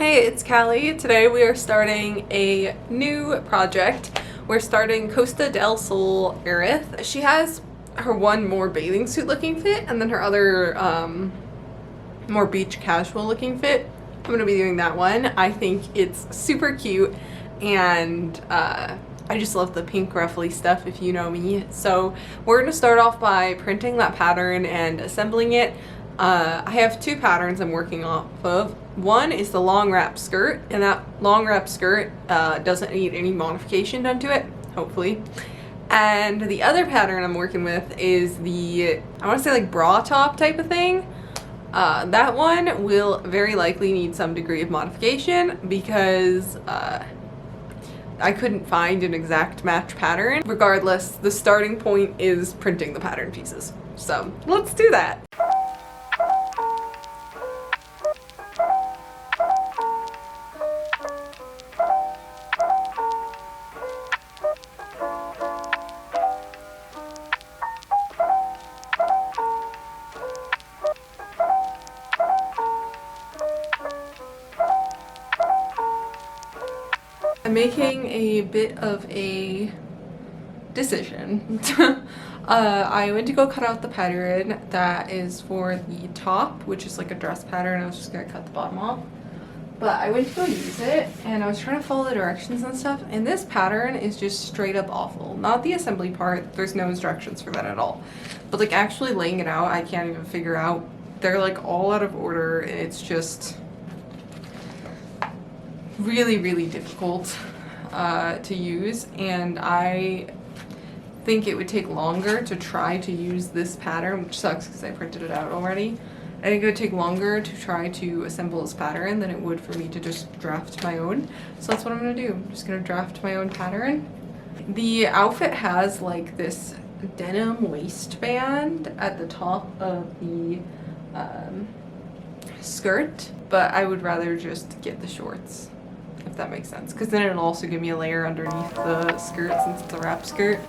Hey, it's Callie. Today we are starting a new project. We're starting Costa Del Sol Aerith. She has her one more bathing suit looking fit and then her other more beach casual looking fit. I'm going to be doing that one. I think it's super cute and I just love the pink ruffly stuff if you know me. So we're going to start off by printing that pattern and assembling it. I have two patterns I'm working off of. One is the long wrap skirt, and that long wrap skirt doesn't need any modification done to it, hopefully. And the other pattern I'm working with is the, I want to say like bra top type of thing. That one will very likely need some degree of modification because I couldn't find an exact match pattern. Regardless, the starting point is printing the pattern pieces. So let's do that. I'm making a bit of a decision. I went to go cut out the pattern that is for the top, which is like a dress pattern. I was just gonna cut the bottom off. But I went to go use it and I was trying to follow the directions and stuff, and this pattern is just straight up awful. Not the assembly part, there's no instructions for that at all. But like actually laying it out, I can't even figure out. They're like all out of order and it's just really difficult to use, and I think it would take longer to try to use this pattern, which sucks because I printed it out already. I think it would take longer to try to assemble this pattern than it would for me to just draft my own. So that's what I'm gonna do. I'm just gonna draft my own pattern. The outfit has like this denim waistband at the top of the skirt, but I would rather just get the shorts, if that makes sense, because then it'll also give me a layer underneath the skirt since it's a wrap skirt.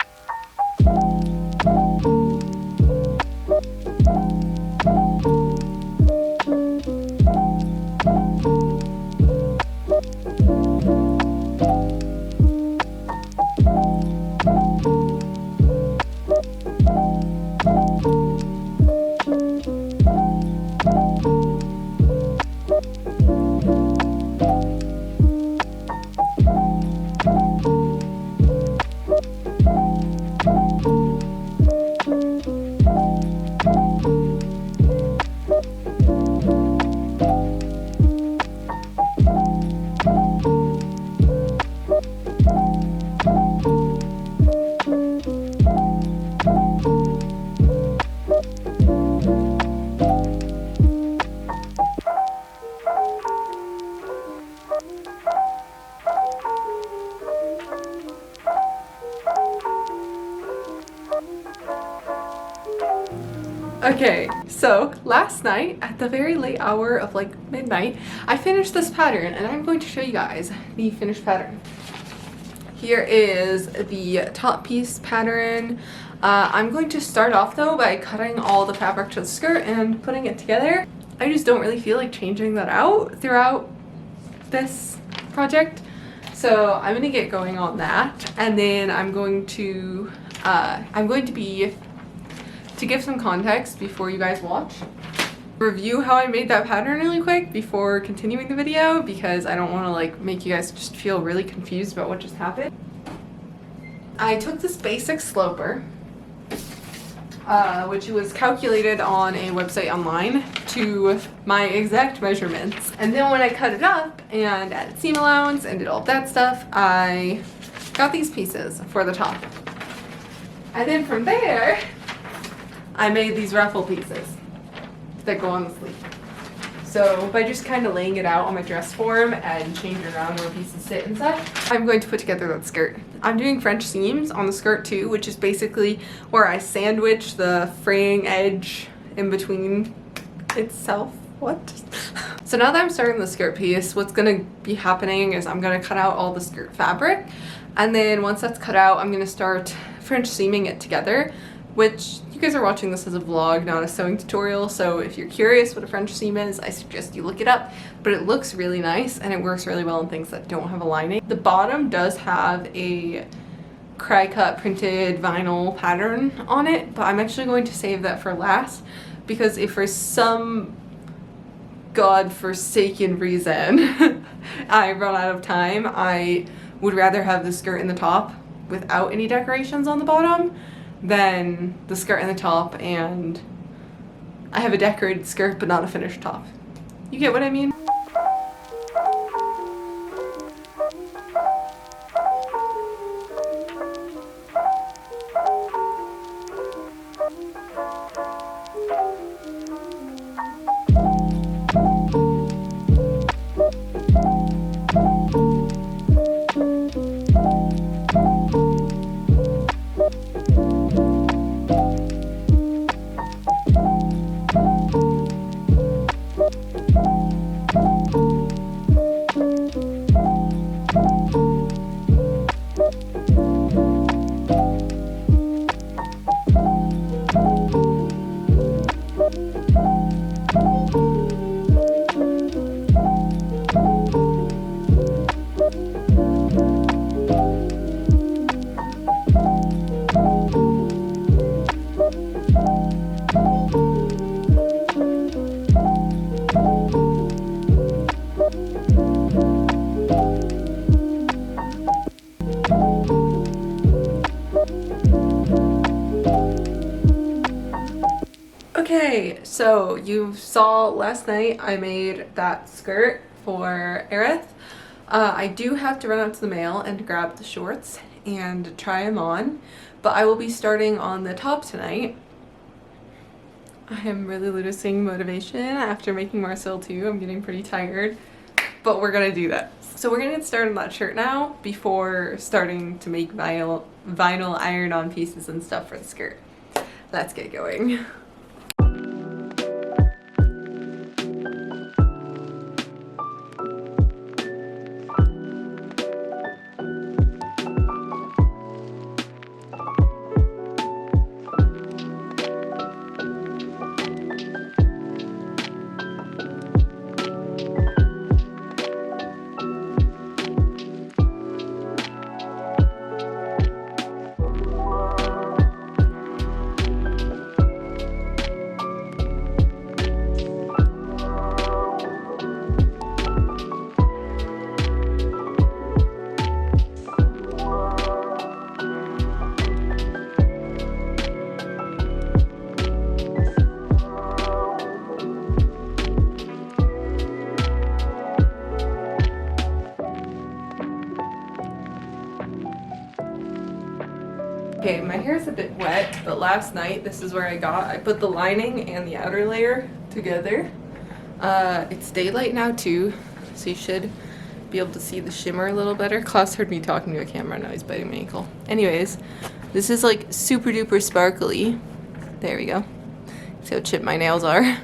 Okay, so last night at the very late hour of like midnight, I finished this pattern and I'm going to show you guys the finished pattern. Here is the top piece pattern. I'm going to start off though by cutting all the fabric to the skirt and putting it together. I just don't really feel like changing that out throughout this project. So I'm gonna get going on that, and then I'm going to be, to give some context before you guys watch, review how I made that pattern really quick before continuing the video, because I don't want to like make you guys just feel really confused about what just happened. I took this basic sloper, which was calculated on a website online to my exact measurements, and then when I cut it up and added seam allowance and did all that stuff, I got these pieces for the top, and then from there I made these ruffle pieces that go on the sleeve. So by just kind of laying it out on my dress form and changing around where pieces sit and such, I'm going to put together that skirt. I'm doing French seams on the skirt too, which is basically where I sandwich the fraying edge in between itself. What? So now that I'm starting the skirt piece, what's gonna be happening is I'm gonna cut out all the skirt fabric, and then once that's cut out, I'm gonna start French seaming it together, which you guys are watching this as a vlog, not a sewing tutorial, so if you're curious what a French seam is, I suggest you look it up. But it looks really nice and it works really well in things that don't have a lining. The bottom does have a cry cut printed vinyl pattern on it, but I'm actually going to save that for last, because if for some god-forsaken reason I run out of time, I would rather have the skirt in the top without any decorations on the bottom than the skirt in the top and I have a decorated skirt but not a finished top. You get what I mean? Okay, so you saw last night I made that skirt for Aerith. I do have to run out to the mail and grab the shorts and try them on, but I will be starting on the top tonight. I am really losing motivation after making Marcel too. I'm getting pretty tired, but we're gonna do that. So we're gonna get started on that shirt now before starting to make vinyl iron-on pieces and stuff for the skirt. Let's get going. Okay, my hair is a bit wet, but last night this is where I put the lining and the outer layer together. It's daylight now too, so you should be able to see the shimmer a little better. Klaus heard me talking to a camera, now he's biting my ankle. Anyways, this is like super duper sparkly. There we go. See how chipped my nails are.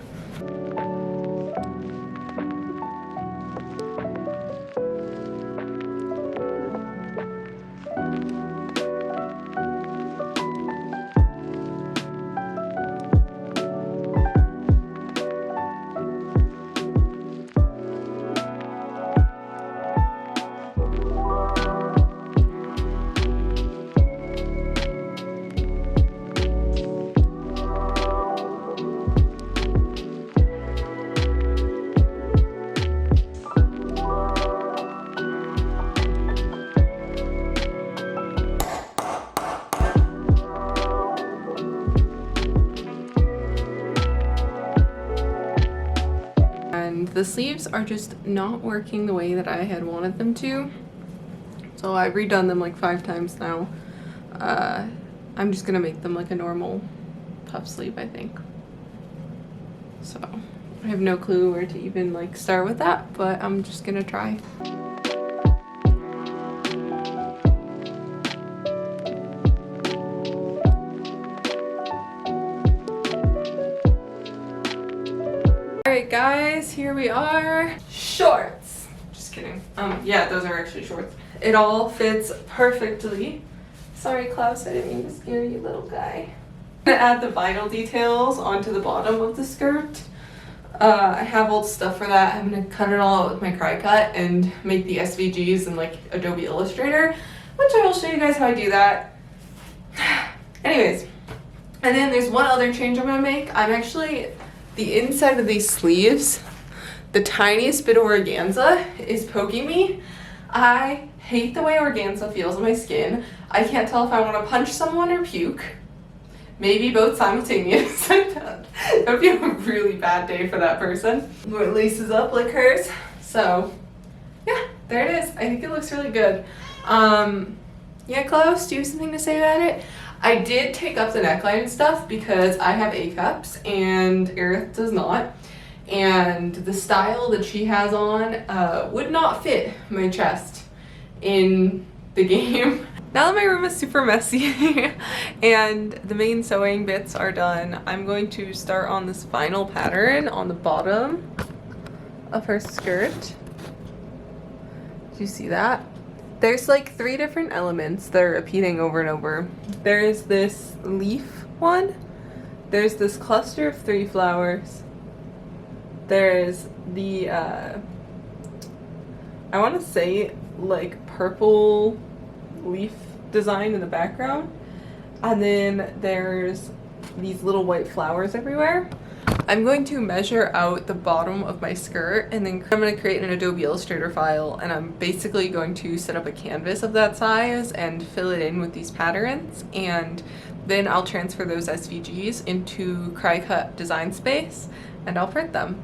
The sleeves are just not working the way that I had wanted them to, so I've redone them like 5 times now. I'm just gonna make them like a normal puff sleeve, I think. So I have no clue where to even like start with that, but I'm just gonna try. Alright guys, here we are. Shorts! Just kidding. Yeah, those are actually shorts. It all fits perfectly. Sorry Klaus, I didn't mean to scare you, little guy. gonna add the vinyl details onto the bottom of the skirt. I have all the stuff for that. I'm gonna cut it all out with my cry cut and make the SVGs in like Adobe Illustrator, which I will show you guys how I do that. Anyways, and then there's one other change I'm gonna make. I'm actually, the inside of these sleeves, the tiniest bit of organza is poking me. I hate the way organza feels on my skin. I can't tell if I want to punch someone or puke. Maybe both simultaneous. That would be a really bad day for that person. Where it laces up like hers. So, yeah, there it is. I think it looks really good. Yeah, Klaus, do you have something to say about it? I did take up the neckline and stuff because I have A cups and Aerith does not. And the style that she has on would not fit my chest in the game. Now that my room is super messy and the main sewing bits are done, I'm going to start on this vinyl pattern on the bottom of her skirt. Do you see that? There's like 3 different elements that are repeating over and over. There's this leaf one, there's this cluster of 3 flowers, there's the, I want to say like purple leaf design in the background, and then there's these little white flowers everywhere. I'm going to measure out the bottom of my skirt, and then I'm going to create an Adobe Illustrator file, and I'm basically going to set up a canvas of that size and fill it in with these patterns, and then I'll transfer those SVGs into Cry Cut Design Space and I'll print them.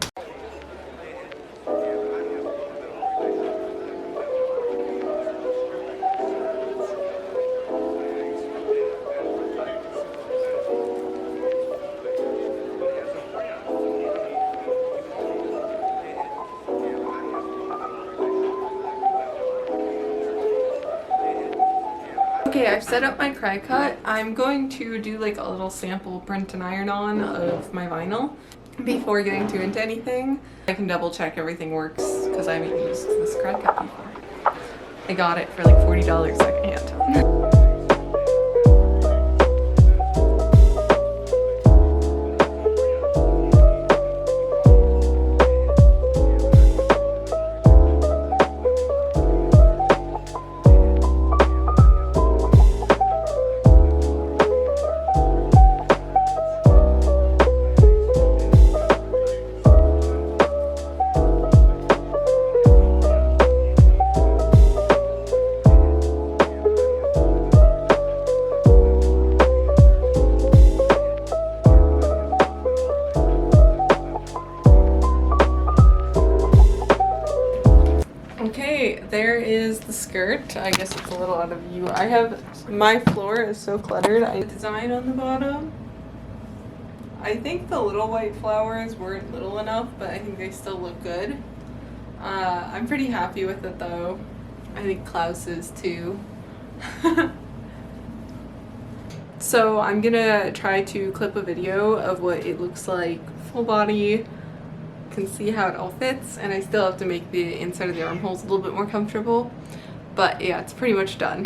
Okay, I've set up my cry cut. I'm going to do like a little sample print and iron on of my vinyl before getting too into anything. I can double check everything works because I haven't used this cry cut before. I got it for like $40 secondhand. Okay, there is the skirt. I guess it's a little out of view. My floor is so cluttered. I design on the bottom. I think the little white flowers weren't little enough, but I think they still look good. I'm pretty happy with it though. I think Klaus is too. So I'm gonna try to clip a video of what it looks like full body. Can see how it all fits, and I still have to make the inside of the armholes a little bit more comfortable, but yeah, it's pretty much done.